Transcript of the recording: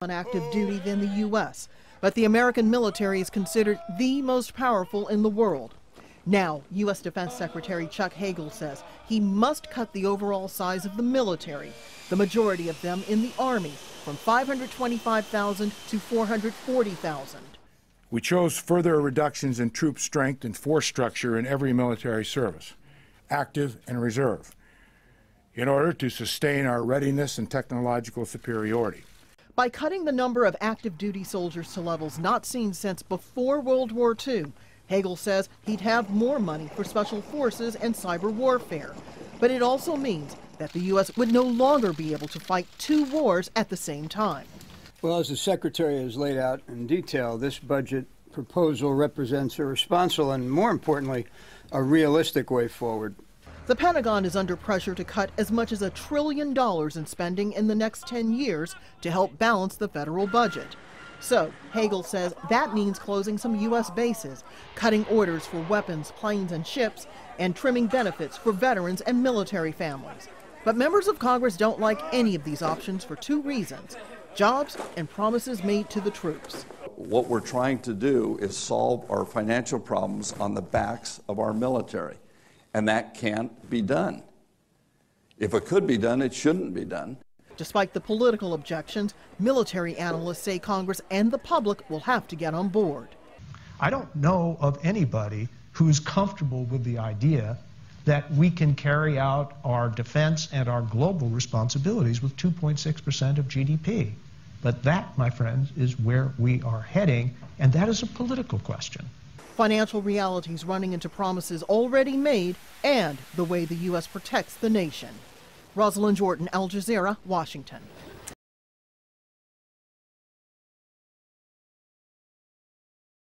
on active duty than the U.S., but the American military is considered the most powerful in the world. Now, U.S. Defense Secretary Chuck Hagel says he must cut the overall size of the military, the majority of them in the Army, from 525,000 to 440,000. We chose further reductions in troop strength and force structure in every military service, active and reserve, in order to sustain our readiness and technological superiority. By cutting the number of active duty soldiers to levels not seen since before World War II, Hagel says he'd have more money for special forces and cyber warfare. But it also means that the U.S. would no longer be able to fight two wars at the same time. Well, as the Secretary has laid out in detail, this budget proposal represents a responsible and, more importantly, a realistic way forward. The Pentagon is under pressure to cut as much as $1 trillion in spending in the next 10 years to help balance the federal budget. So, Hagel says that means closing some U.S. bases, cutting orders for weapons, planes, and ships, and trimming benefits for veterans and military families. But members of Congress don't like any of these options for two reasons: jobs and promises made to the troops. What we're trying to do is solve our financial problems on the backs of our military, and that can't be done. If it could be done, it shouldn't be done. Despite the political objections, military analysts say Congress and the public will have to get on board. I don't know of anybody who's comfortable with the idea that we can carry out our defense and our global responsibilities with 2.6% of GDP. But that, my friends, is where we are heading, and that is a political question. Financial realities running into promises already made and the way the U.S. protects the nation. Rosalind Jordan, Al Jazeera, Washington.